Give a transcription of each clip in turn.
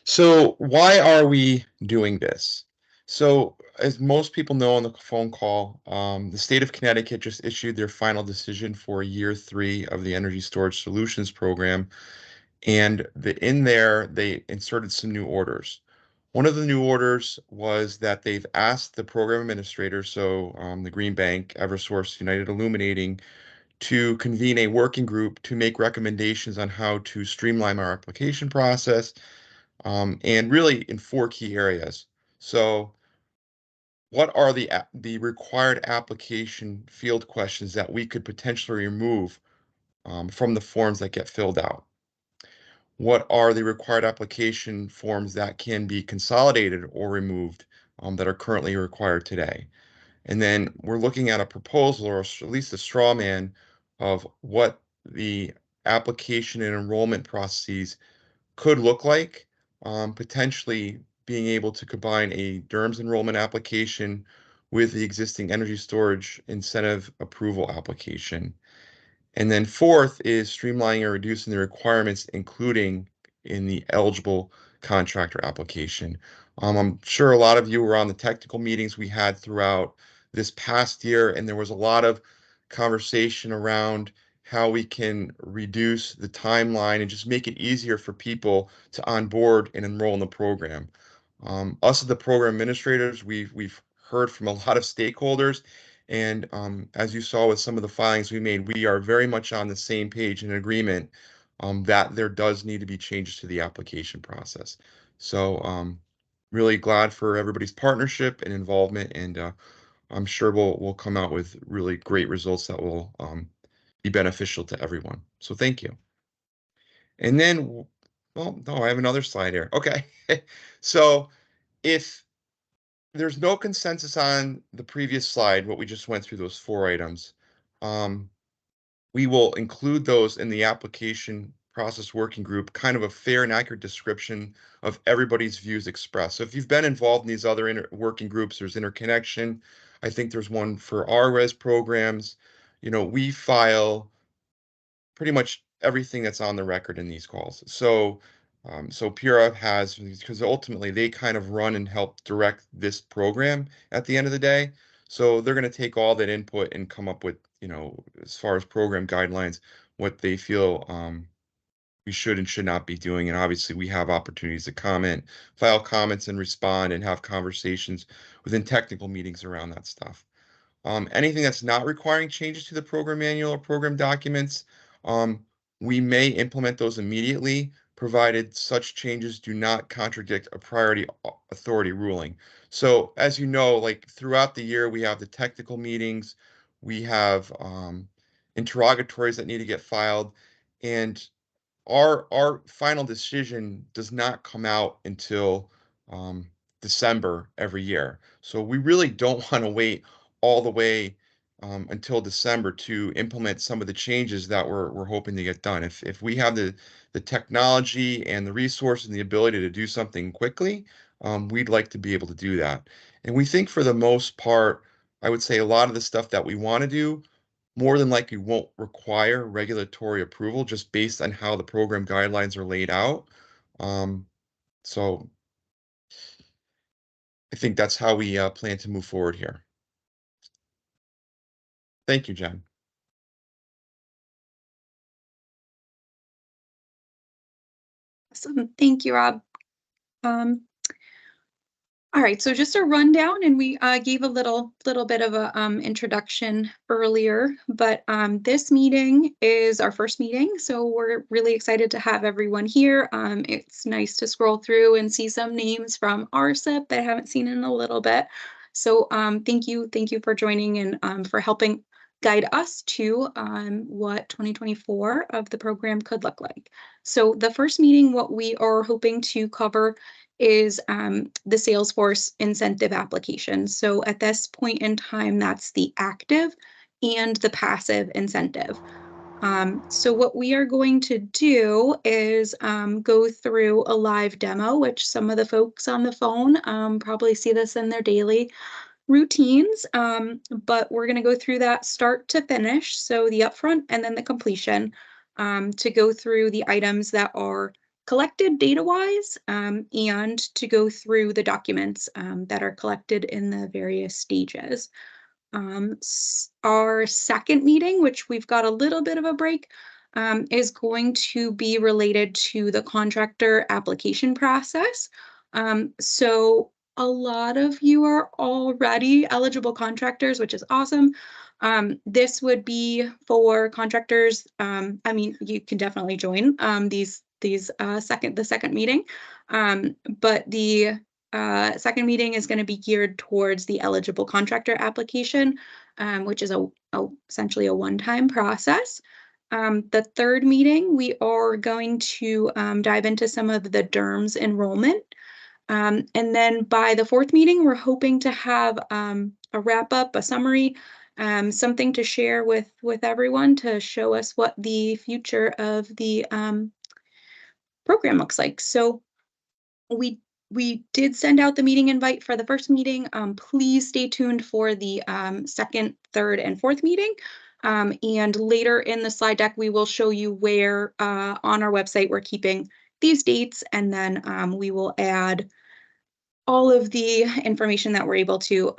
So why are we doing this? So as most people know on the phone call, the state of Connecticut just issued their final decision for year 3 of the Energy Storage Solutions Program, and in there they inserted some new orders. One of the new orders was that they've asked the program administrator, so the Green Bank, Eversource, United Illuminating, to convene a working group to make recommendations on how to streamline our application process, and really in 4 key areas. So, what are the required application field questions that we could potentially remove from the forms that get filled out? What are the required application forms that can be consolidated or removed that are currently required today? And then we're looking at a proposal, or at least a straw man, of what the application and enrollment processes could look like, potentially being able to combine a DERMS enrollment application with the existing energy storage incentive approval application. And then fourth is streamlining or reducing the requirements, including in the eligible contractor application. I'm sure a lot of you were on the technical meetings we had throughout this past year, and there was a lot of conversation around how we can reduce the timeline and just make it easier for people to onboard and enroll in the program. Us as the program administrators, we've heard from a lot of stakeholders, and as you saw with some of the filings we made, we are very much on the same page in agreement that there does need to be changes to the application process. So really glad for everybody's partnership and involvement, and I'm sure we'll come out with really great results that will be beneficial to everyone. So thank you. And then, well, no, I have another slide here. Okay. So if there's no consensus on the previous slide, what we just went through, those 4 items, um, we will include those in the application process working group, kind of a fair and accurate description of everybody's views expressed. So if you've been involved in these other working groups, there's interconnection. I think there's one for our res programs. We file pretty much everything that's on the record in these calls. So Pura has, because ultimately they kind of run and help direct this program at the end of the day. So they're going to take all that input and come up with, as far as program guidelines, what they feel we should and should not be doing. And obviously we have opportunities to comment, file comments and respond and have conversations within technical meetings around that stuff. Anything that's not requiring changes to the program manual or program documents, um, we may implement those immediately, provided such changes do not contradict a priority authority ruling. So as you know, like throughout the year, we have the technical meetings, we have interrogatories that need to get filed, and our final decision does not come out until December every year. So we really don't want to wait all the way until December to implement some of the changes that we're hoping to get done. If we have the technology and the resources and the ability to do something quickly, we'd like to be able to do that. And we think for the most part, I would say a lot of the stuff that we want to do more than likely won't require regulatory approval just based on how the program guidelines are laid out. Um, so I think that's how we plan to move forward here. Thank you, Jen. Awesome. Thank you, Rob. All right, so just a rundown, and we gave a little bit of a introduction earlier, but this meeting is our first meeting, so we're really excited to have everyone here. It's nice to scroll through and see some names from RCEP that I haven't seen in a little bit. So thank you for joining and for helping guide us to what 2024 of the program could look like. So the first meeting, what we are hoping to cover is the Salesforce incentive application. So at this point in time, that's the active and the passive incentive. So what we are going to do is go through a live demo, which some of the folks on the phone probably see this in their daily routines, but we're going to go through that start to finish, so the upfront and then the completion, to go through the items that are collected data-wise, and to go through the documents that are collected in the various stages. Our second meeting, which we've got a little bit of a break, is going to be related to the contractor application process. So a lot of you are already eligible contractors, which is awesome. This would be for contractors. I mean, you can definitely join the second meeting, but the second meeting is going to be geared towards the eligible contractor application, which is essentially a one-time process. The third meeting, we are going to dive into some of the DERMS enrollment. And then by the fourth meeting, we're hoping to have a wrap-up, a summary, something to share with everyone to show us what the future of the program looks like. So we did send out the meeting invite for the first meeting. Please stay tuned for the second, third, and fourth meeting. And later in the slide deck, we will show you where on our website we're keeping these dates, and then we will add all of the information that we're able to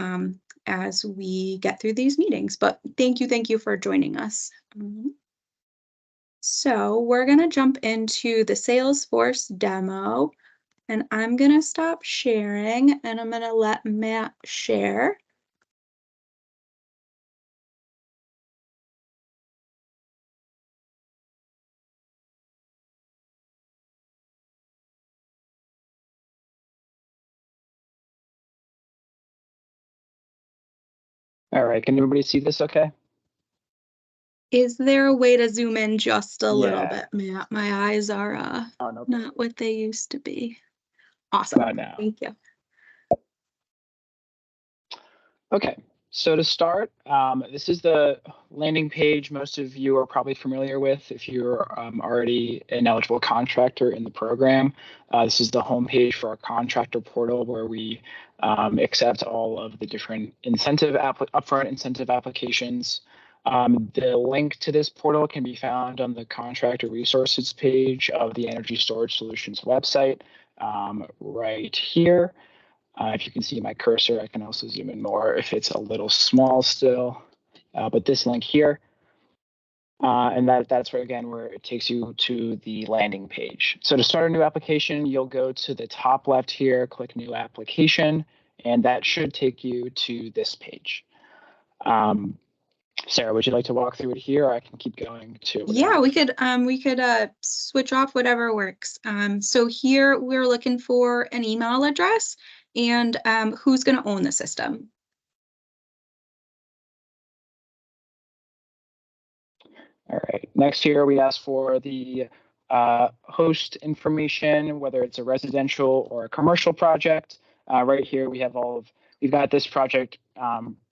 as we get through these meetings. But thank you for joining us. So we're going to jump into the Salesforce demo. And I'm going to stop sharing and I'm going to let Matt share. All right, can everybody see this okay? Is there a way to zoom in just a little bit, Matt? My eyes are not what they used to be. Awesome. Thank you. Okay, so to start, this is the landing page most of you are probably familiar with if you're already an eligible contractor in the program. This is the homepage for our contractor portal where we accept all of the different upfront incentive applications. The link to this portal can be found on the contractor resources page of the Energy Storage Solutions website right here. If you can see my cursor, I can also zoom in more if it's a little small still, but this link here, and that's where, again, where it takes you to the landing page. So to start a new application, you'll go to the top left here, click New Application, and that should take you to this page. Sarah, would you like to walk through it here, or I can keep going to? Yeah, we could switch off whatever works. So here we're looking for an email address and who's going to own the system. All right, next here we ask for the host information, whether it's a residential or a commercial project. Right here we have we've got this project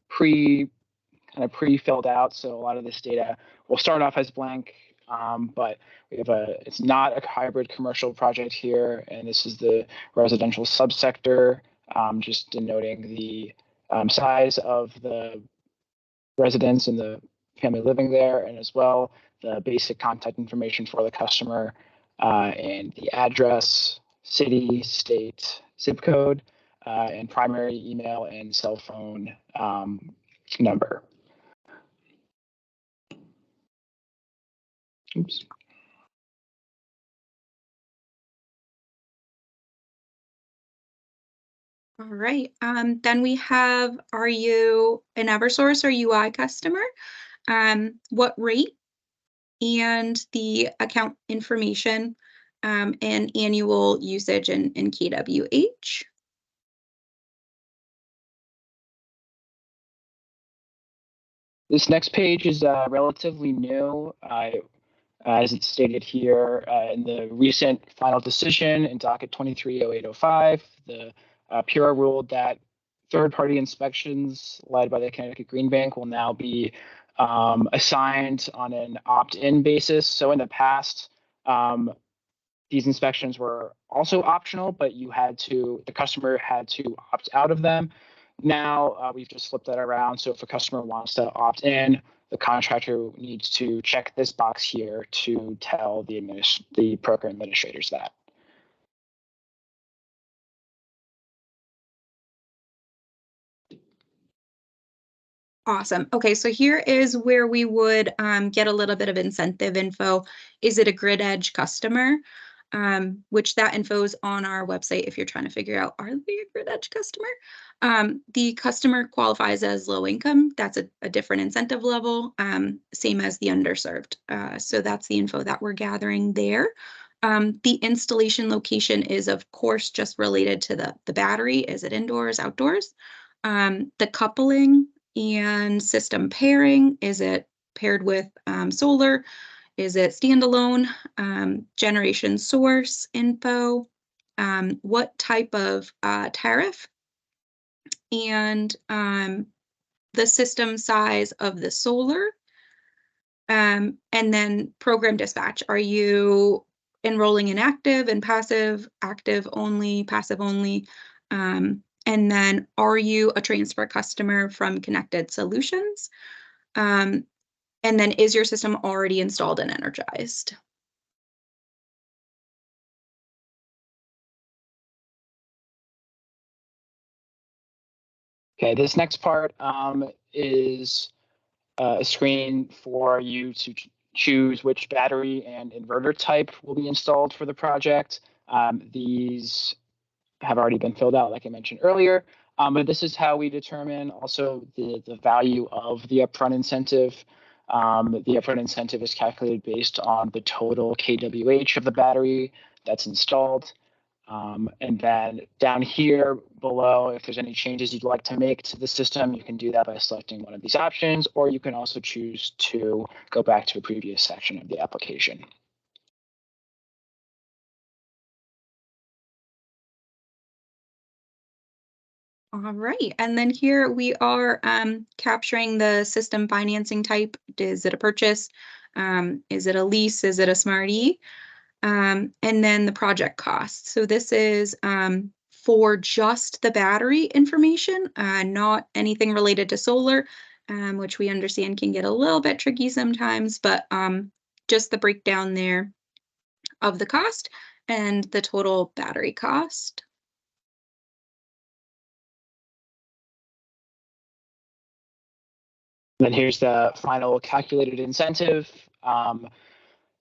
pre-filled out, so a lot of this data will start off as blank, but we have it's not a hybrid commercial project here, and this is the residential subsector, just denoting the size of the residents and the family living there, and as well the basic contact information for the customer and the address, city, state, zip code, and primary email and cell phone number. Oops. All right. Then we have, are you an Eversource or UI customer? What rate and the account information and annual usage in kWh. This next page is relatively new. As it's stated here in the recent final decision in docket 230805, the PURA ruled that third-party inspections led by the Connecticut Green Bank will now be assigned on an opt-in basis. So in the past, these inspections were also optional, but the customer had to opt out of them. Now we've just flipped that around. So if a customer wants to opt in, the contractor needs to check this box here to tell the program administrators that. Awesome. Okay, so here is where we would get a little bit of incentive info. Is it a Grid Edge customer? Which that info is on our website if you're trying to figure out, are they a Grid Edge customer? The customer qualifies as low income. That's a different incentive level, same as the underserved. So that's the info that we're gathering there. The installation location is, of course, just related to the battery. Is it indoors, outdoors? The coupling and system pairing, is it paired with solar? Is it standalone? Generation source info, what type of tariff, and the system size of the solar, and then program dispatch. Are you enrolling in active and passive, active only, passive only? And then are you a transfer customer from Connected Solutions? And then is your system already installed and energized? Okay, this next part is a screen for you to choose which battery and inverter type will be installed for the project. These have already been filled out, like I mentioned earlier, but this is how we determine also the value of the upfront incentive. The upfront incentive is calculated based on the total kWh of the battery that's installed. And then down here below, if there's any changes you'd like to make to the system, you can do that by selecting one of these options, or you can also choose to go back to a previous section of the application. All right, and then here we are capturing the system financing type. Is it a purchase? Is it a lease? Is it a Smarty? And then the project cost. So this is for just the battery information, not anything related to solar, which we understand can get a little bit tricky sometimes, but just the breakdown there of the cost and the total battery cost. Then here's the final calculated incentive.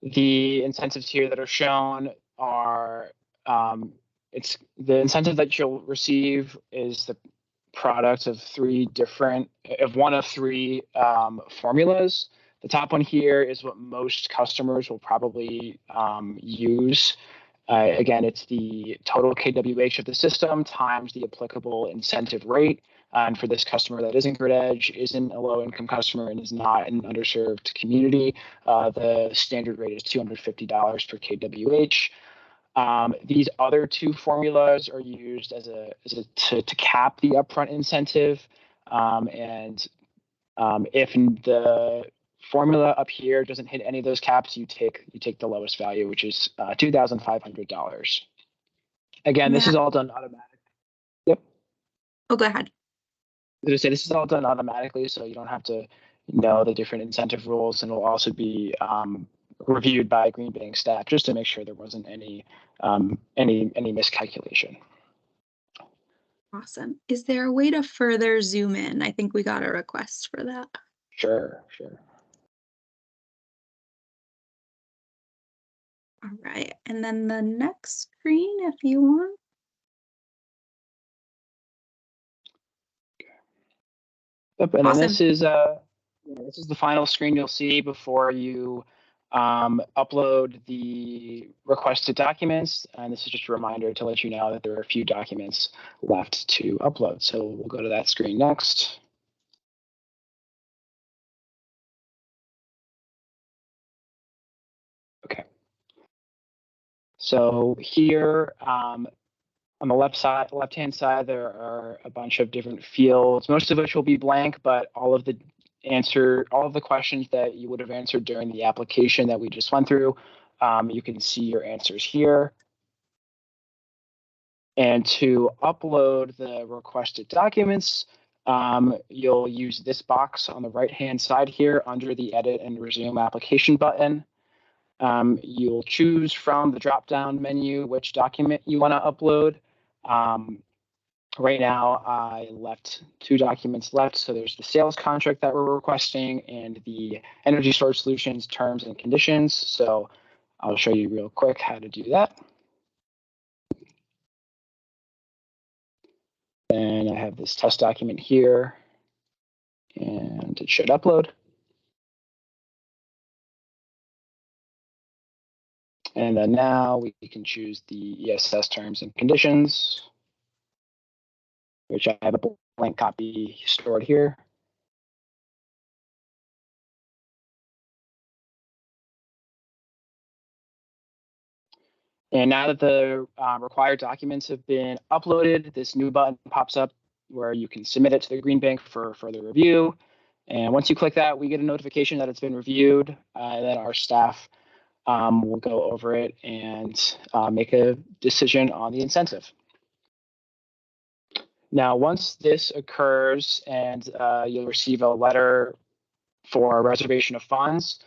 The incentives here that are shown are, it's the incentive that you'll receive is the product of one of three formulas. The top one here is what most customers will probably use. Again, it's the total kWh of the system times the applicable incentive rate. And for this customer that isn't Grid Edge, isn't a low-income customer, and is not an underserved community, the standard rate is $250 per kWh. These other two formulas are used to cap the upfront incentive. If the formula up here doesn't hit any of those caps, you take the lowest value, which is $2,500. Again, this is all done automatically. Yep. Oh, go ahead. This is all done automatically, so you don't have to know the different incentive rules, and will also be reviewed by Green Bank staff just to make sure there wasn't any miscalculation. Awesome. Is there a way to further zoom in? I think we got a request for that. Sure. All right, and then the next screen, if you want. Yep, and Awesome. then this is the final screen you'll see before you upload the requested documents. And this is just a reminder to let you know that there are a few documents left to upload. So we'll go to that screen next. Okay. So here on the left-hand side, there are a bunch of different fields, most of which will be blank, but all of the questions that you would have answered during the application that we just went through, you can see your answers here. And to upload the requested documents, you'll use this box on the right-hand side here under the Edit and Resume Application button. You'll choose from the drop-down menu which document you want to upload. Right now, I left 2 documents left. So there's the sales contract that we're requesting and the energy storage solutions terms and conditions. So I'll show you real quick how to do that. Then I have this test document here, and it should upload. And then now we can choose the ESS terms and conditions, which I have a blank copy stored here. And now that the required documents have been uploaded, this new button pops up where you can submit it to the Green Bank for further review. And once you click that, we get a notification that it's been reviewed, and then our staff will go over it and make a decision on the incentive. Now, once this occurs and you'll receive a letter for reservation of funds,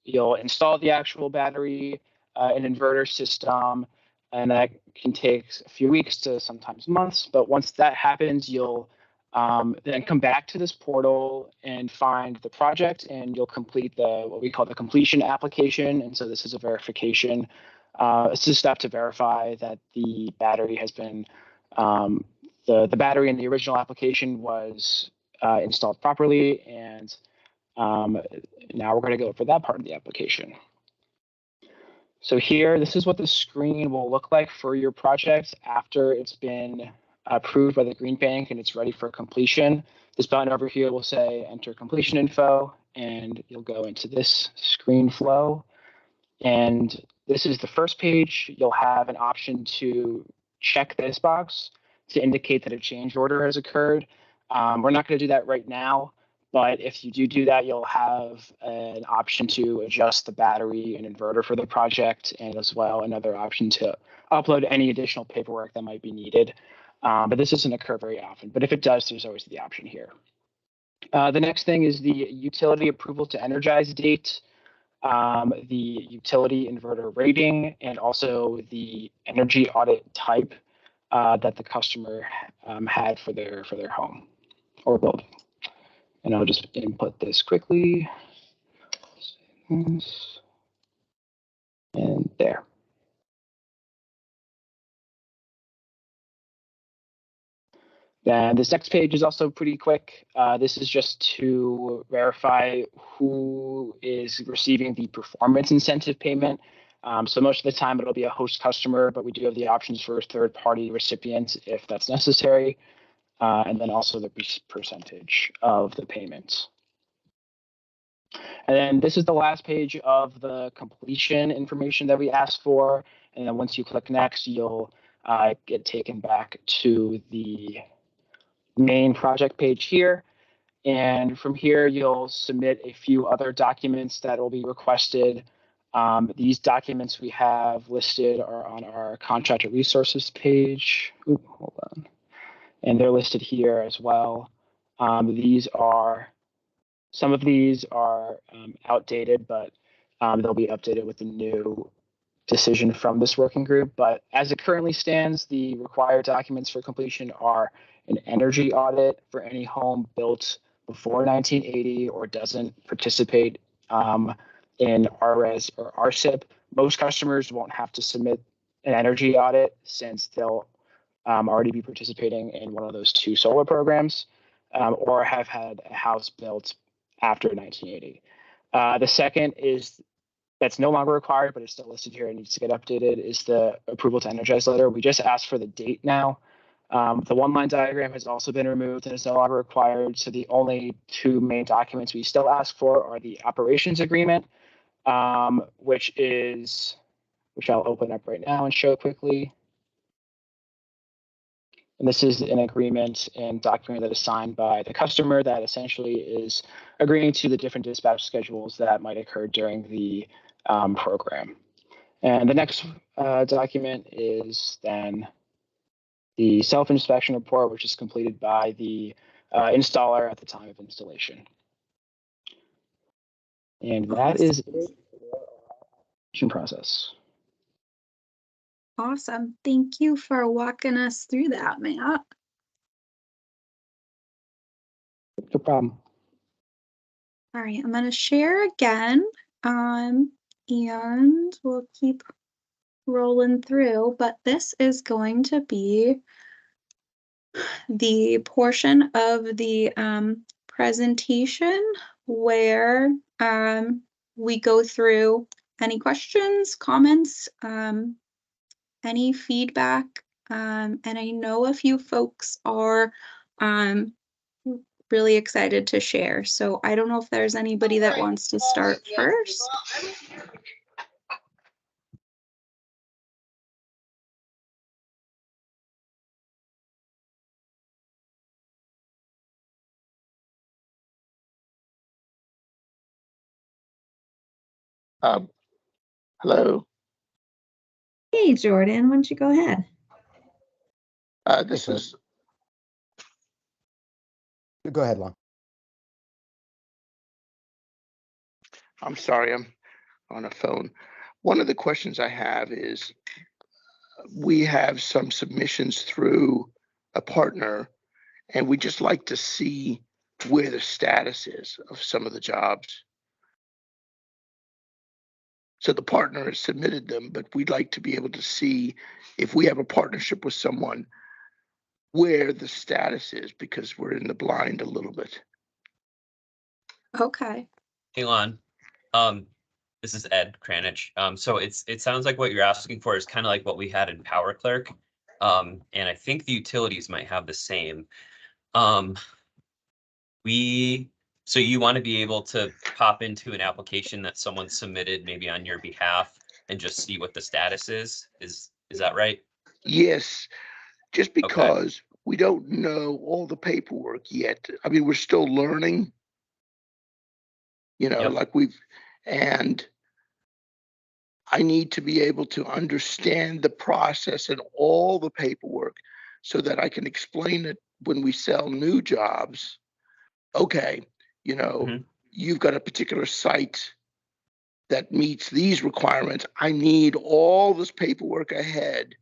you'll install the actual battery, an inverter system, and that can take a few weeks to sometimes months. But once that happens, you'll then come back to this portal and find the project, and you'll complete what we call the completion application. And so this is a verification. It's a step to verify that the battery has been the battery in the original application was installed properly, and now we're going to go for that part of the application. So here, this is what the screen will look like for your project after it's been approved by the Green Bank and it's ready for completion. This button over here will say enter completion info, and you'll go into this screen flow. And this is the first page. You'll have an option to check this box to indicate that a change order has occurred. We're not going to do that right now, but if you do that, you'll have an option to adjust the battery and inverter for the project, and as well another option to upload any additional paperwork that might be needed. But this doesn't occur very often, but if it does, there's always the option here. The next thing is the utility approval to energize date, the utility inverter rating, and also the energy audit type that the customer had for their home or building. And I'll just input this quickly. And there. Then this next page is also pretty quick. This is just to verify who is receiving the performance incentive payment. So most of the time it'll be a host customer, but we do have the options for third-party recipients if that's necessary. And then also the percentage of the payments. And then this is the last page of the completion information that we asked for. And then once you click next, you'll get taken back to the main project page here. And from here, you'll submit a few other documents that will be requested. These documents we have listed are on our contractor resources page. Ooh, hold on. And they're listed here as well. Some of these are outdated, but they'll be updated with the new decision from this working group. But as it currently stands, the required documents for completion are an energy audit for any home built before 1980 or doesn't participate in RRES or RSIP. Most customers won't have to submit an energy audit since they'll already be participating in one of those 2 solar programs or have had a house built after 1980. The second is that's no longer required, but it's still listed here and needs to get updated, is the approval to energize letter. We just asked for the date now. The one-line diagram has also been removed and is no longer required. So the only 2 main documents we still ask for are the operations agreement, which I'll open up right now and show quickly. And this is an agreement and document that is signed by the customer that essentially is agreeing to the different dispatch schedules that might occur during the program. And the next document is then the self-inspection report, which is completed by the installer at the time of installation. And that is the process. Awesome. Thank you for walking us through that, Matt. No problem. All right, I'm going to share again, and we'll keep rolling through, but this is going to be the portion of the presentation where we go through any questions, comments, any feedback, and I know a few folks are really excited to share. So I don't know if there's anybody that wants to start first. Hello, Hey, Jordan, why don't you go ahead? this is, Go ahead, Lon. I'm sorry, I'm on a phone. One of the questions I have is, we have some submissions through a partner, and we just like to see where the status is of some of the jobs. So the partner has submitted them, but we'd like to be able to see if we have a partnership with someone, where the status is, because we're in the blind a little bit. Okay. Hey, Lon. This is Ed Kranich. So it sounds like what you're asking for is kind of like what we had in Power Clerk. And I think the utilities might have the same. So you want to be able to pop into an application that someone submitted maybe on your behalf and just see what the status is? Is that right? Yes, just because we don't know all the paperwork yet. I mean, we're still learning. Yep. Like and I need to be able to understand the process and all the paperwork so that I can explain it when we sell new jobs. Okay, Mhm. you've got a particular site that meets these requirements. I need all this paperwork ahead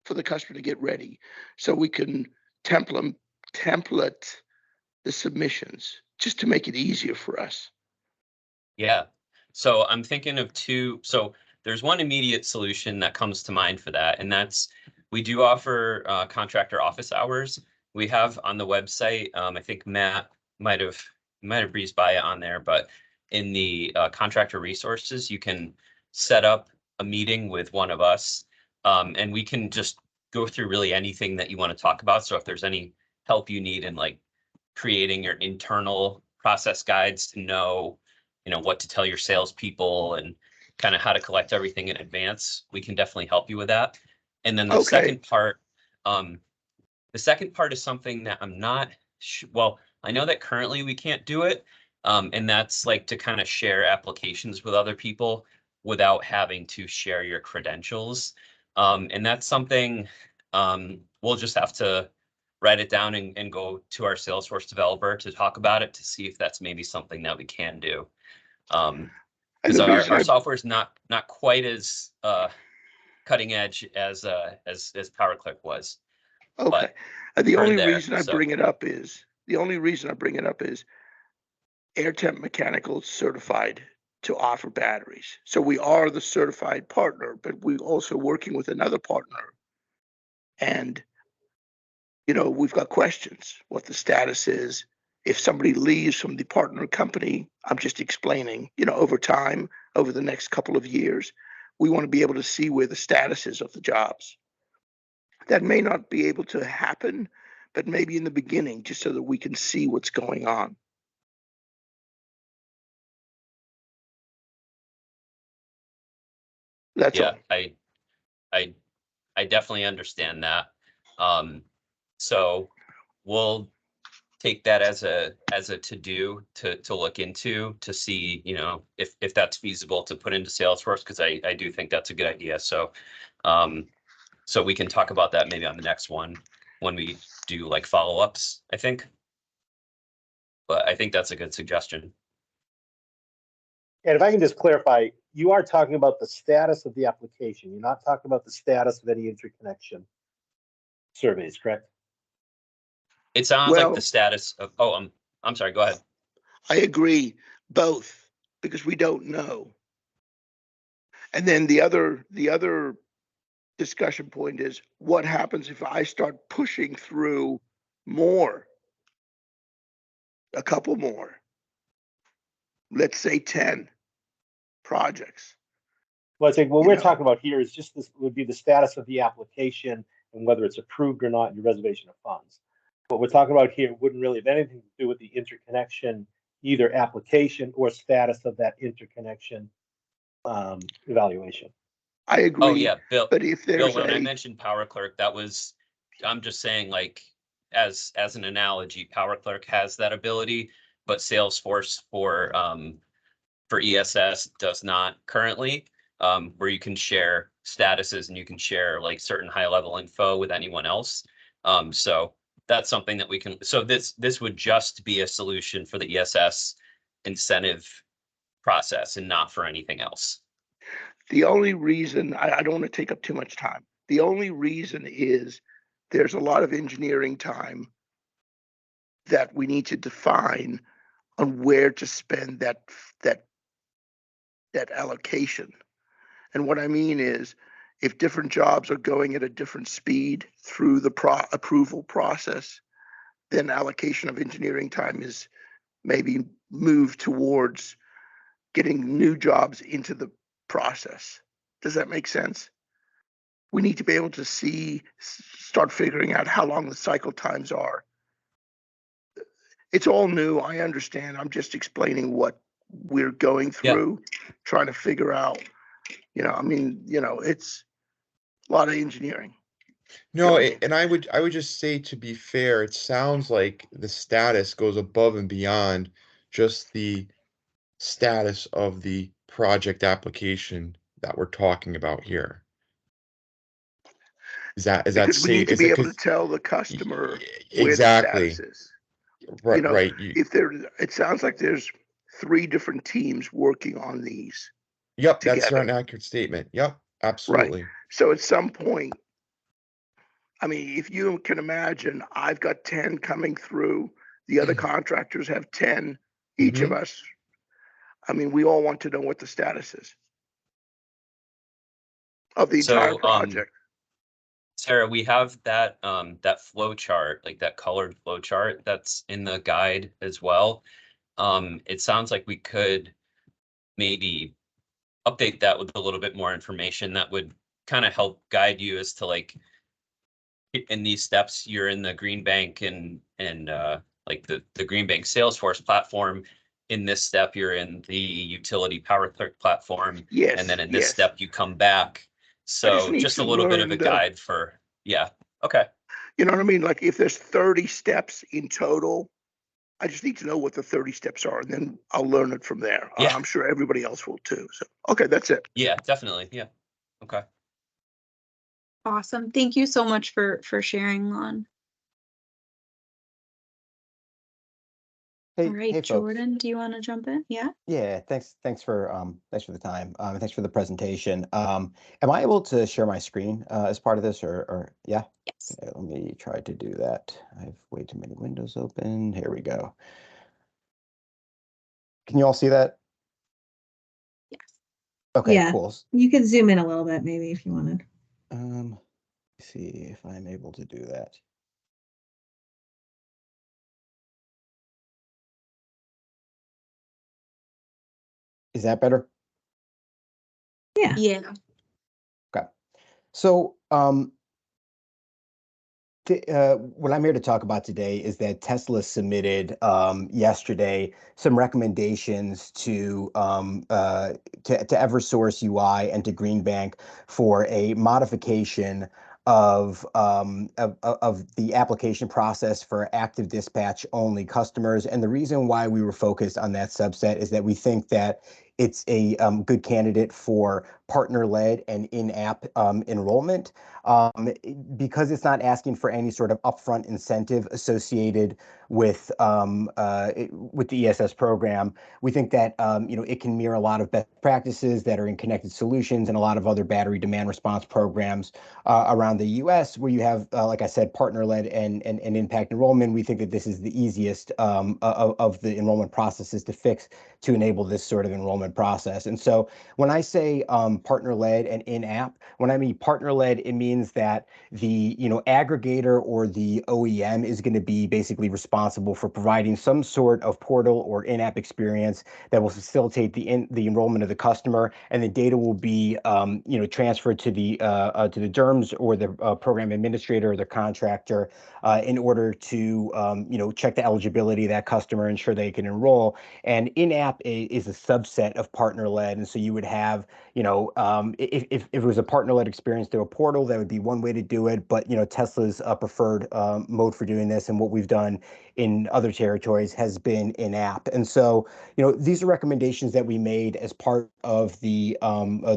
for the customer to get ready, so we can template the submissions just to make it easier for us. Yeah. So I'm thinking of two. So there's one immediate solution that comes to mind for that, and that's we do offer contractor office hours. We have on the website. I think Matt might have breezed by it on there, but in the contractor resources, you can set up a meeting with one of us, and we can just go through really anything that you want to talk about. So if there's any help you need in like creating your internal process guides to know what to tell your salespeople and kind of how to collect everything in advance, we can definitely help you with that. And then the Okay. second part is something that I'm not well, I know that currently we can't do it. And that's like to kind of share applications with other people without having to share your credentials. And that's something we'll just have to write it down and go to our Salesforce developer to talk about it to see if that's maybe something that we can do. And Because the reason our software is not quite as cutting edge as PowerClick was. Okay. But The we're only there, reason I so. bring it up is AirTemp Mechanical is certified to offer batteries. So we are the certified partner, but we're also working with another partner. And, we've got questions, what the status is. If somebody leaves from the partner company, I'm just explaining, over time, over the next couple of years, we want to be able to see where the status is of the jobs. That may not be able to happen, but maybe in the beginning, just so that we can see what's going on. That's Yeah, all. I definitely understand that. So we'll take that as a to-do to look into to see, if that's feasible to put into Salesforce, because I do think that's a good idea. So so we can talk about that maybe on the next one when we do like follow-ups, I think. But I think that's a good suggestion. And if I can just clarify, you are talking about the status of the application. You're not talking about the status of any interconnection surveys, correct? It sounds like Well- the status of, oh, I'm sorry, go ahead. I agree, both, because we don't know. And then the other discussion point is what happens if I start pushing through more, a couple more, let's say 10 projects. Well, I think what You we're know. talking about here is just this would be the status of the application and whether it's approved or not in your reservation of funds. What we're talking about here wouldn't really have anything to do with the interconnection, either application or status of that interconnection evaluation. I agree. Oh, yeah, Bill. But if Bill, there's when I a, mentioned Power Clerk, that was, I'm just saying, like, as an analogy, Power Clerk has that ability, but Salesforce for ESS does not currently, where you can share statuses and you can share like certain high level info with anyone else. So that's something that we can, so this would just be a solution for the ESS incentive process and not for anything else. the only reason, I don't want to take up too much time. The only reason is there's a lot of engineering time that we need to define on where to spend that allocation. And what I mean is, if different jobs are going at a different speed through the approval process, then allocation of engineering time is maybe moved towards getting new jobs into the process. Does that make sense? We need to be able to start figuring out how long the cycle times are. It's all new, I understand. I'm just explaining what we're going through, trying to figure out, I mean, it's a lot of engineering. No, Go. and I would just say, to be fair, it sounds like the status goes above and beyond just the status of the project application that we're talking about here. Is that Because we safe? need to Is be it able to 'cause- tell the customer where the exactly status is. right? know, Right. It sounds like there's 3 different teams working on these. Yep, that's together. an accurate statement. Yep, absolutely. So at some point, I mean, if you can imagine, I've got 10 coming through, the other contractors have 10, each of us. I mean, we all want to know what the status is of the entire project. Sarah, we have that that flow chart, like that colored flow chart that's in the guide as well. It sounds like we could maybe update that with a little bit more information that would kind of help guide you as to, like, in these steps, you're in the Green Bank and like the Green Bank Salesforce platform. In this step, you're in the utility Power Clerk platform. Yes. And then in this step, you come back. So need just a to little bit of learn a the- guide for, yeah, okay. You know what I mean? Like if there's 30 steps in total, I just need to know what the 30 steps are, and then I'll learn it from there. Yeah. I'm sure everybody else will too. So, okay, that's it. Yeah, definitely. Yeah. Okay. Awesome. Thank you so much for sharing, Lon. Hey, All right, hey, folks. Jordan, do you want to jump in? Yeah. Yeah, thanks for the time. And thanks for the presentation. Am I able to share my screen as part of this, or yeah? Yes. Okay, let me try to do that. I have way too many windows open. Here we go. Can you all see that? Yes. Okay, Yeah. cool. You could zoom in a little bit, maybe, if you wanted. Let's see if I'm able to do that. Is that better? Yeah. Yeah. Okay. So, what I'm here to talk about today is that Tesla submitted yesterday some recommendations to Eversource UI and to Greenbank for a modification of the application process for active dispatch only customers. And the reason why we were focused on that subset is that we think that it's a good candidate for partner-led and in-app enrollment. Because it's not asking for any sort of upfront incentive associated with the ESS program, we think that it can mirror a lot of best practices that are in Connected Solutions and a lot of other battery demand response programs around the U.S. where you have, like I said, partner-led and impact enrollment. We think that this is the easiest of the enrollment processes to fix to enable this sort of enrollment process. And so when I say partner-led and in-app, when I mean partner-led, it means that the aggregator or the OEM is going to be basically responsible for providing some sort of portal or in-app experience that will facilitate the enrollment of the customer, and the data will be transferred to the DERMS or the program administrator or the contractor in order to check the eligibility of that customer, ensure they can enroll. And in-app is a subset of partner-led, and so you would have if it was a partner-led experience through a portal, that would be one way to do it. But Tesla's preferred mode for doing this, and what we've done in other territories, has been in-app. And so these are recommendations that we made as part of the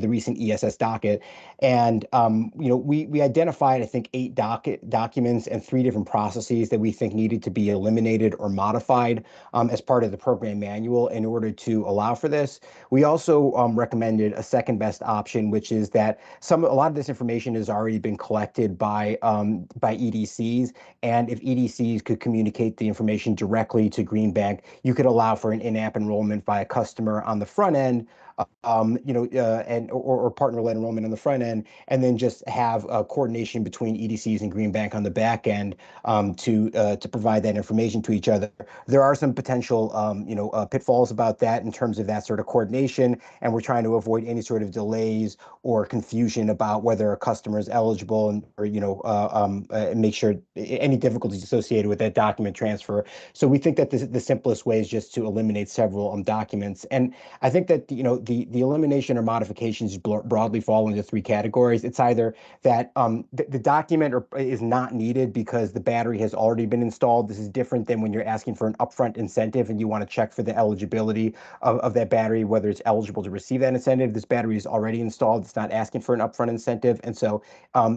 recent ESS docket. And we identified, I think, 8 documents and 3 different processes that we think needed to be eliminated or modified as part of the program manual in order to allow for this. We also recommended a second best option, which is that a lot of this information has already been collected by EDCs, and if EDCs could communicate the information directly to GreenBank, you could allow for an in-app enrollment by a customer on the front end, or partner-led enrollment on the front end, and then just have coordination between EDCs and GreenBank on the back end to provide that information to each other. There are some potential pitfalls about that in terms of that sort of coordination, and we're trying to avoid any sort of delays or confusion about whether a customer is eligible, and make sure any difficulties associated with that document transfer. So we think that the simplest way is just to eliminate several documents. And I think that the elimination or modifications broadly fall into 3 categories. It's either that the document is not needed because the battery has already been installed. This is different than when you're asking for an upfront incentive and you want to check for the eligibility of that battery, whether it's eligible to receive that incentive. This battery is already installed. It's not asking for an upfront incentive. And so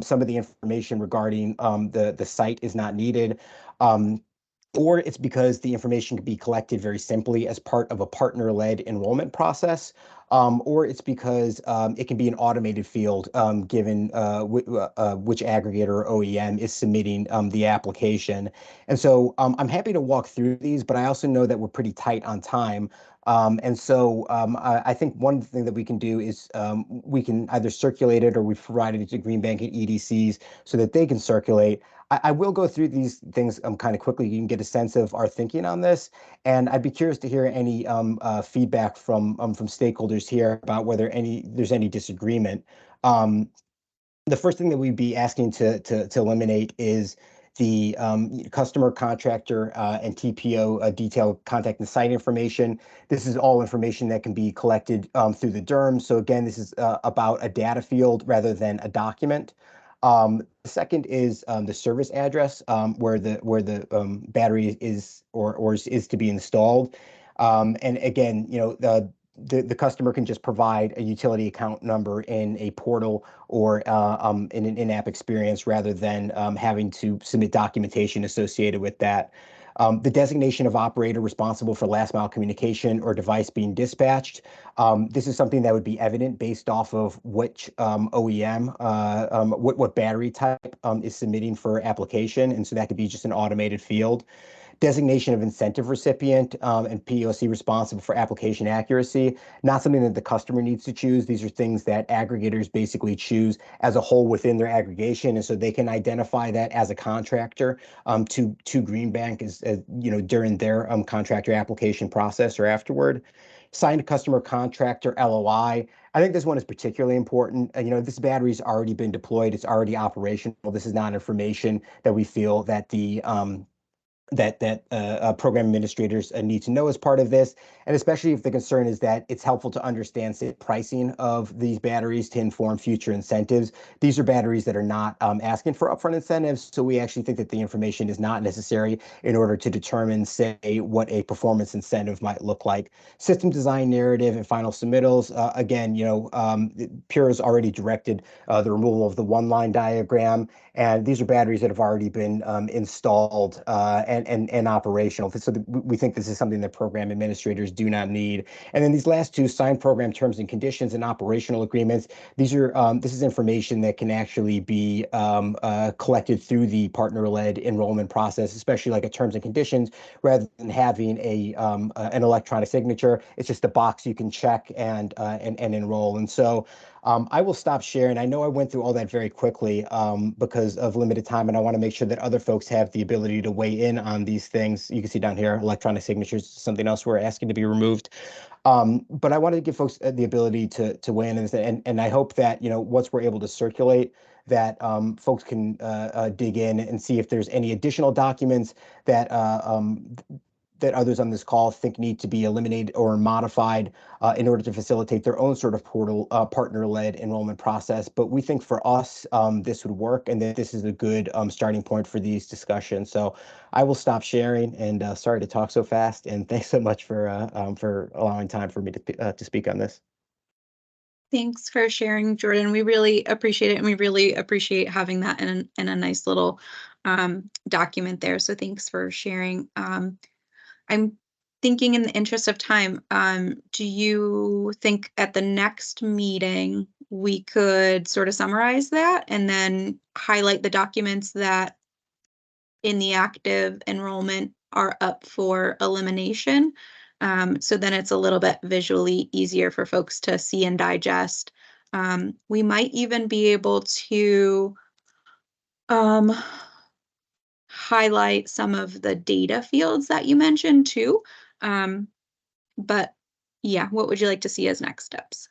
some of the information regarding the site is not needed. Or it's because the information can be collected very simply as part of a partner-led enrollment process, or it's because it can be an automated field given which aggregator or OEM is submitting the application. And so I'm happy to walk through these, but I also know that we're pretty tight on time. And so I think one thing that we can do is we can either circulate it, or we've provided it to GreenBank and EDCs so that they can circulate. I will go through these things kind of quickly. You can get a sense of our thinking on this, and I'd be curious to hear any feedback from stakeholders here about whether there's any disagreement. The first thing that we'd be asking to eliminate is the customer, contractor, and TPO detailed contact and site information. This is all information that can be collected through the DERMS. So again, this is about a data field rather than a document. The second is the service address where the battery is or is to be installed. And again, the customer can just provide a utility account number in a portal or in an in-app experience rather than having to submit documentation associated with that. The designation of operator responsible for last mile communication or device being dispatched. This is something that would be evident based off of which OEM, what battery type is submitting for application. And so that could be just an automated field. Designation of incentive recipient and POC responsible for application accuracy, not something that the customer needs to choose. These are things that aggregators basically choose as a whole within their aggregation, and so they can identify that as a contractor to GreenBank as during their contractor application process or afterward. Signed customer contractor LOI. I think this one is particularly important. This battery's already been deployed. It's already operational. This is not information that we feel that the program administrators need to know as part of this, and especially if the concern is that it's helpful to understand, say, pricing of these batteries to inform future incentives. These are batteries that are not asking for upfront incentives, so we actually think that the information is not necessary in order to determine, say, what a performance incentive might look like. System design narrative and final submittals. Again, Pure has already directed the removal of the one-line diagram, and these are batteries that have already been installed and operational. So we think this is something that program administrators do not need. And then these last two, signed program terms and conditions and operational agreements. This is information that can actually be collected through the partner-led enrollment process, especially like a terms and conditions, rather than having an electronic signature. It's just a box you can check and enroll. And so I will stop sharing. I know I went through all that very quickly because of limited time, and I want to make sure that other folks have the ability to weigh in on these things. You can see down here, electronic signatures, something else we're asking to be removed. But I wanted to give folks the ability to weigh in, and I hope that once we're able to circulate, that folks can dig in and see if there's any additional documents that that others on this call think need to be eliminated or modified in order to facilitate their own sort of portal partner-led enrollment process. But we think for us, this would work, and that this is a good starting point for these discussions. So I will stop sharing, and sorry to talk so fast, and thanks so much for allowing time for me to speak on this. Thanks for sharing, Jordan. We really appreciate it, and we really appreciate having that in a nice little document there. So thanks for sharing. I'm thinking, in the interest of time, do you think at the next meeting we could sort of summarize that and then highlight the documents that in the active enrollment are up for elimination? So then it's a little bit visually easier for folks to see and digest. We might even be able to highlight some of the data fields that you mentioned too. But yeah, what would you like to see as next steps?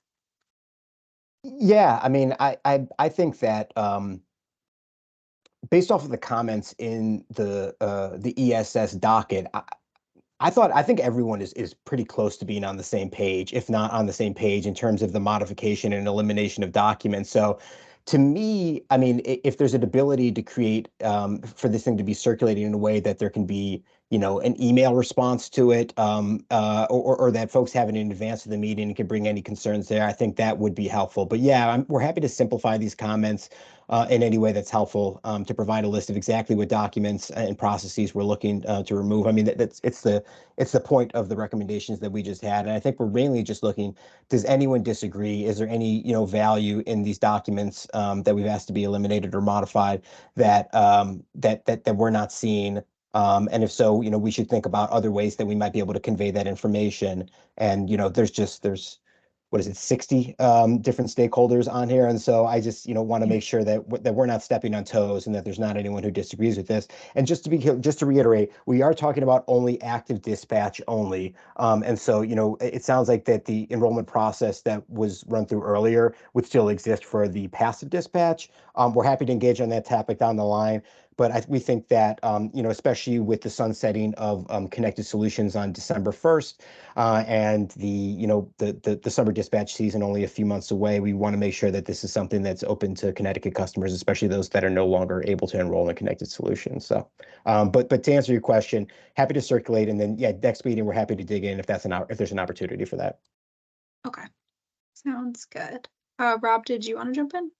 Yeah, I mean, I think that based off of the comments in the ESS docket, I think everyone is pretty close to being on the same page, if not on the same page, in terms of the modification and elimination of documents. So to me, I mean, if there's an ability to create for this thing to be circulating in a way that there can be, an email response to it, or that folks have it in advance of the meeting and can bring any concerns there, I think that would be helpful. But yeah, we're happy to simplify these comments in any way that's helpful, to provide a list of exactly what documents and processes we're looking to remove. I mean, it's the point of the recommendations that we just had, and I think we're mainly just looking, does anyone disagree? Is there any value in these documents that we've asked to be eliminated or modified that that we're not seeing? And if so, we should think about other ways that we might be able to convey that information. And there's what is it, 60 different stakeholders on here, and so I just want to make sure that we're not stepping on toes and that there's not anyone who disagrees with this. And just to reiterate, we are talking about only active dispatch only, and so it sounds like that the enrollment process that was run through earlier would still exist for the passive dispatch. We're happy to engage on that topic down the line. But we think that, especially with the sunsetting of Connected Solutions on December 1st, and the summer dispatch season only a few months away, we want to make sure that this is something that's open to Connecticut customers, especially those that are no longer able to enroll in Connected Solutions. So, but to answer your question, happy to circulate, and then next meeting we're happy to dig in if there's an opportunity for that. Okay, sounds good. Rob, did you want to jump in?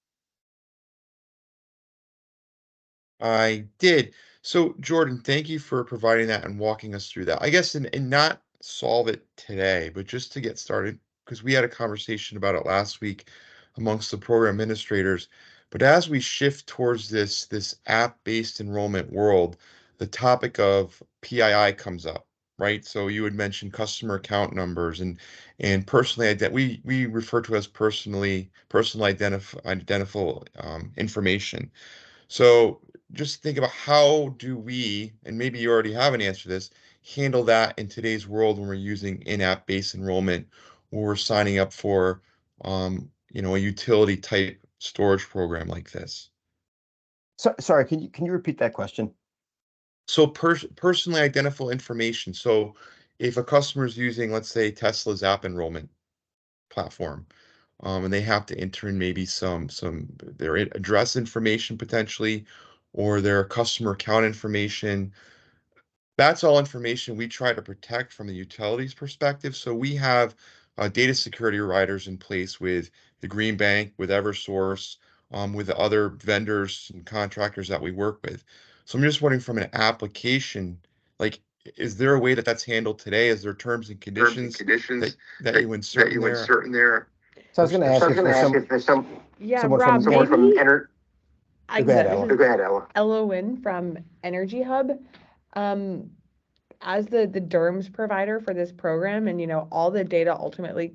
I did. So, Jordan, thank you for providing that and walking us through that. I guess and not solve it today, but just to get started, because we had a conversation about it last week amongst the program administrators. But as we shift towards this app-based enrollment world, the topic of PII comes up, right? So you had mentioned customer account numbers and personally we refer to as personal identifiable information. So just think about, how do we, and maybe you already have an answer to this, handle that in today's world when we're using in-app based enrollment, or we're signing up for a utility type storage program like this. So sorry, can you repeat that question? So personally identifiable information. So if a customer is using, let's say, Tesla's app enrollment platform, and they have to enter in maybe some their address information potentially, or their customer account information. That's all information we try to protect from the utilities perspective. So we have data security riders in place with the Green Bank, with Eversource, with the other vendors and contractors that we work with. So I'm just wondering from an application, like, is there a way that that's handled today? Is there terms and conditions that you insert in there? So I was going to ask if there's Yeah, someone Rob, from maybe Go ahead, Ella. this is Ella Wynn from Energy Hub. As the DERMS provider for this program, and all the data ultimately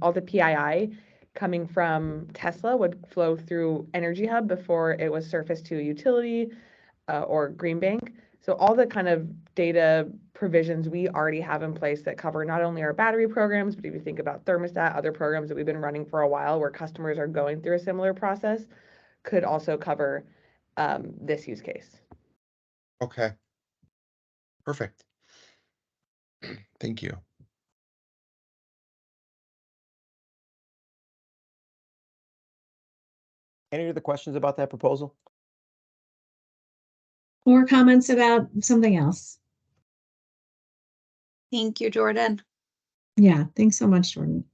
all the PII coming from Tesla would flow through Energy Hub before it was surfaced to a utility or Green Bank. So all the kind of data provisions we already have in place that cover not only our battery programs, but if you think about thermostat, other programs that we've been running for a while where customers are going through a similar process, could also cover this use case. Okay. Perfect. Thank you. Any other questions about that proposal? Or comments about something else? Thank you, Jordan. Yeah, thanks so much, Jordan.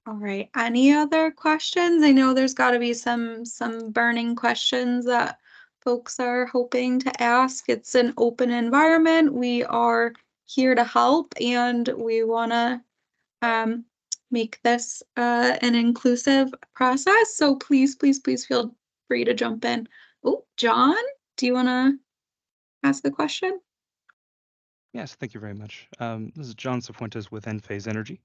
All right, any other questions? I know there's got to be some burning questions that folks are hoping to ask. It's an open environment. We are here to help, and we want to make this an inclusive process. So please feel free to jump in. Oh, John, do you want to ask a question? Yes, thank you very much. This is John Cifuentes with Enphase Energy.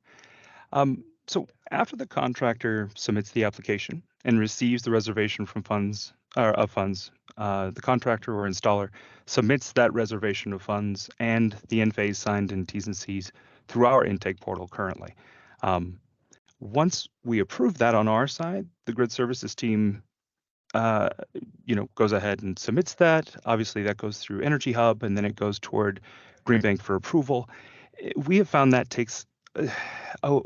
So after the contractor submits the application and receives the reservation from funds, the contractor or installer submits that reservation of funds and the Enphase signed in T's and C's through our intake portal currently. Once we approve that on our side, the grid services team goes ahead and submits that. Obviously, that goes through Energy Hub, and then it goes toward Green Bank for approval. We have found that takes a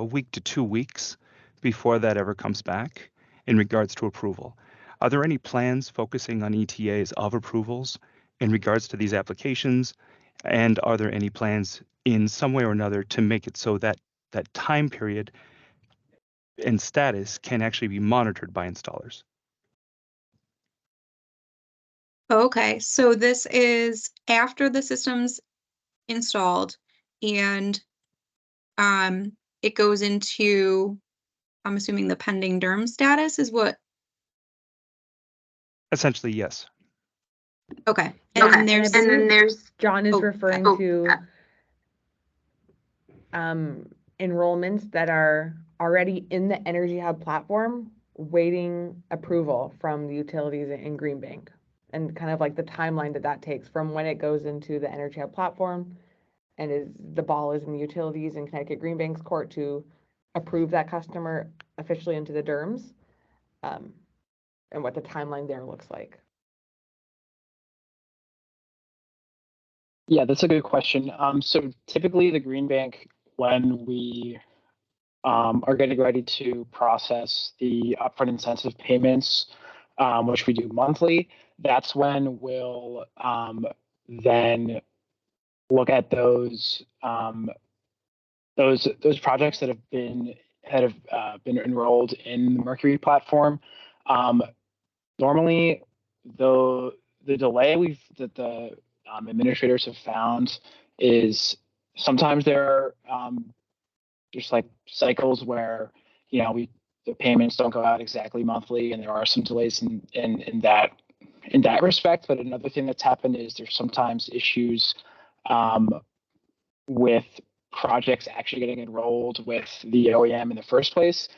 week to 2 weeks before that ever comes back in regards to approval. Are there any plans focusing on ETAs of approvals in regards to these applications? And are there any plans in some way or another to make it so that that time period and status can actually be monitored by installers? Okay, so this is after the system's installed and it goes into, I'm assuming the pending DERM status is what? Essentially, yes. Okay, and then there's John is referring to enrollments that are already in the Energy Hub platform waiting approval from the utilities in Green Bank, and kind of like the timeline that takes from when it goes into the Energy Hub platform and the ball is in the utilities in Connecticut Green Bank's court to approve that customer officially into the DERMS, and what the timeline there looks like. Yeah, that's a good question. So typically the Green Bank, when we are getting ready to process the upfront incentive payments, which we do monthly, that's when we'll then look at those projects that have been enrolled in the Mercury platform. Normally, the delay that the administrators have found is sometimes there are just like cycles where the payments don't go out exactly monthly, and there are some delays in that respect. But another thing that's happened is there's sometimes issues with projects actually getting enrolled with the OEM in the first place,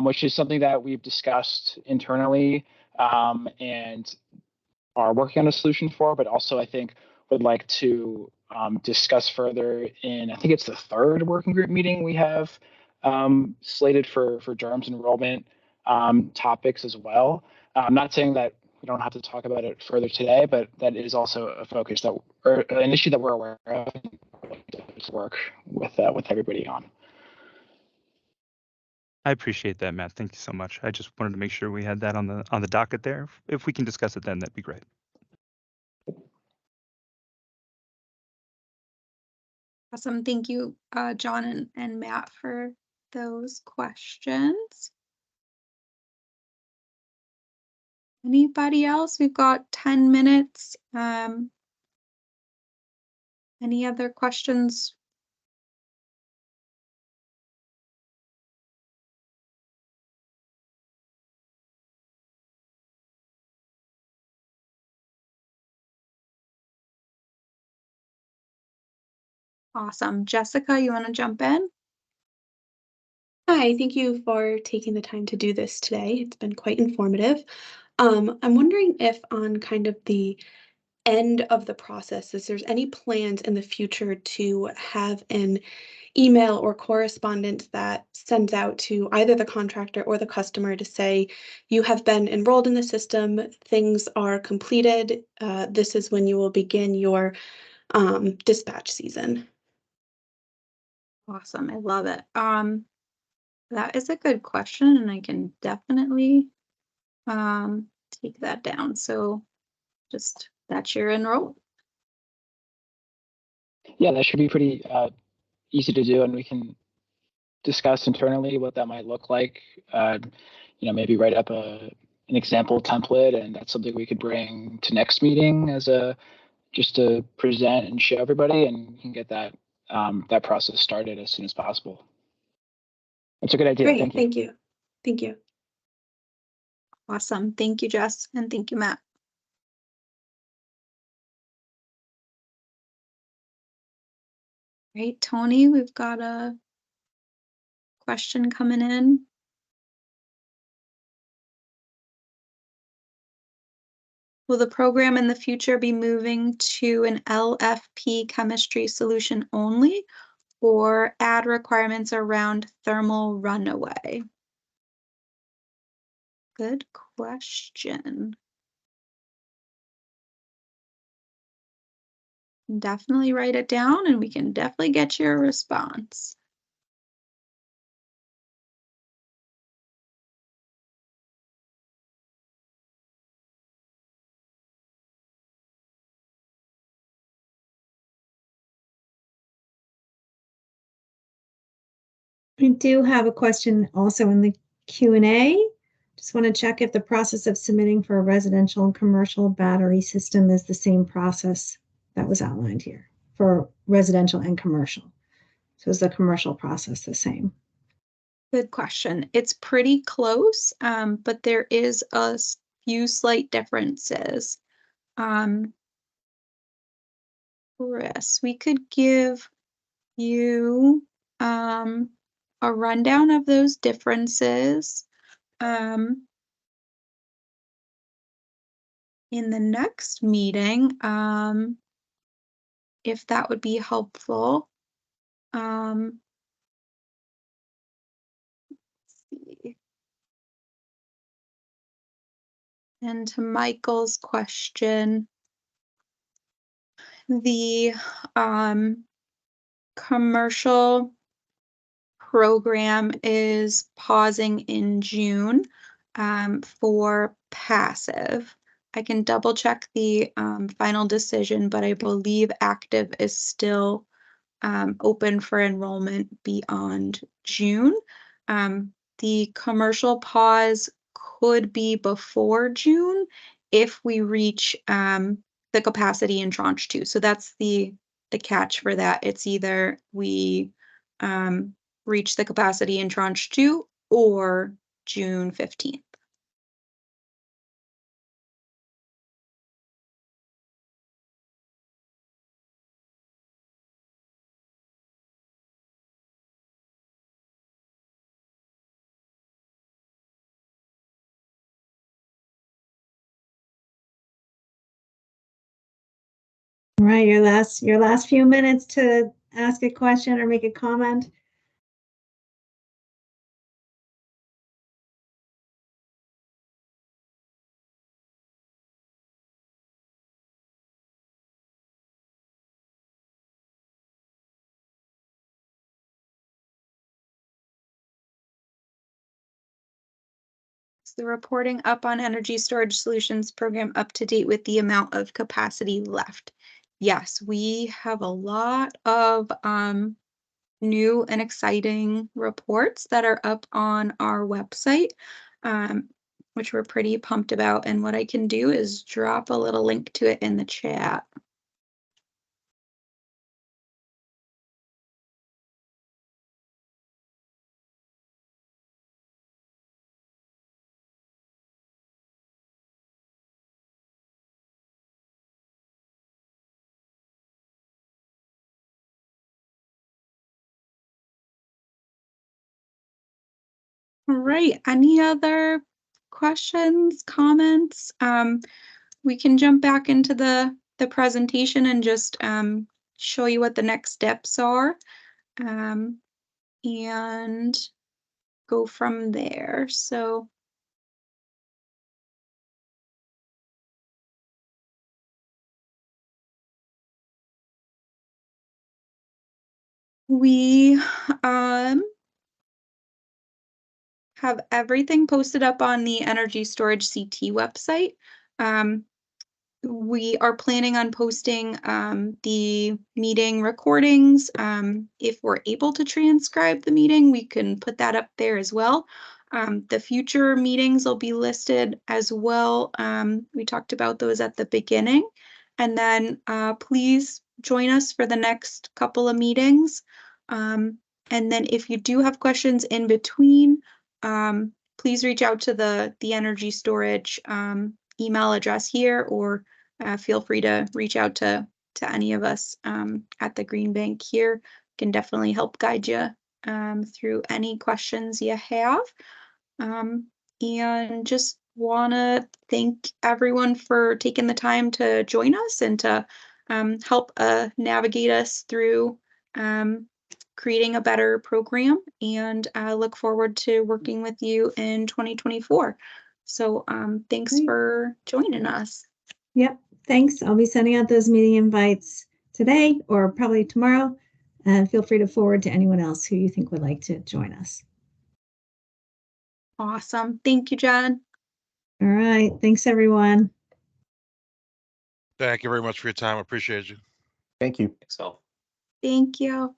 which is something that we've discussed internally and are working on a solution for. But also, I think would like to discuss further in, I think it's the third working group meeting we have slated for germs enrollment topics as well. I'm not saying that we don't have to talk about it further today, but that is also a focus that, or an issue that we're aware of, to work with everybody on. I appreciate that, Matt. Thank you so much. I just wanted to make sure we had that on the docket there. If we can discuss it then, that'd be great. Awesome. Thank you, John and Matt, for those questions. Anybody else? We've got 10 minutes. Any other questions? Awesome. Jessica, you want to jump in? Hi, thank you for taking the time to do this today. It's been quite informative. I'm wondering if on kind of the end of the process, is there's any plans in the future to have an email or correspondence that sends out to either the contractor or the customer to say, you have been enrolled in the system, things are completed, this is when you will begin your dispatch season. Awesome. I love it. That is a good question, and I can definitely take that down. So just that's your enroll. Yeah, that should be pretty easy to do, and we can discuss internally what that might look like. Maybe write up an example template, and that's something we could bring to next meeting as just to present and show everybody, and you can get that that process started as soon as possible. That's a good idea. Great, Thank you. thank you. Thank you. Awesome. Thank you, Jess, and thank you, Matt. Great, Tony, we've got a question coming in. Will the program in the future be moving to an LFP chemistry solution only, or add requirements around thermal runaway? Good question. Definitely write it down and we can definitely get your response. I do have a question also in the Q&A. Just want to check if the process of submitting for a residential and commercial battery system is the same process that was outlined here for residential and commercial. So is the commercial process the same? Good question. It's pretty close, but there is a few slight differences. Chris, we could give you a rundown of those differences in the next meeting, if that would be helpful. Let's see. And to Michael's question, the commercial program is pausing in June for passive. I can double check the final decision, but I believe active is still open for enrollment beyond June. The commercial pause could be before June if we reach the capacity in tranche 2. So that's the catch for that. It's either we reach the capacity in tranche 2 or June 15th. All right, your last few minutes to ask a question or make a comment. Is the reporting up on energy storage solutions program up to date with the amount of capacity left? Yes, we have a lot of new and exciting reports that are up on our website, which we're pretty pumped about. And what I can do is drop a little link to it in the chat. All right, any other questions, comments? We can jump back into the presentation and just show you what the next steps are, and go from there. So we have everything posted up on the Energy Storage CT website. We are planning on posting the meeting recordings. If we're able to transcribe the meeting, we can put that up there as well. The future meetings will be listed as well. We talked about those at the beginning. And then please join us for the next couple of meetings. And then if you do have questions in between, please reach out to the energy storage email address here, or feel free to reach out to any of us at the Green Bank here. Can definitely help guide you through any questions you have. And just want to thank everyone for taking the time to join us and to help navigate us through creating a better program, and I look forward to working with you in 2024. So thanks Great. for joining us. Yep, thanks. I'll be sending out those meeting invites today or probably tomorrow. And feel free to forward to anyone else who you think would like to join us. Awesome. Thank you, Jen. All right. Thanks, everyone. Thank you very much for your time. I appreciate you. Thank you. So. Thank you.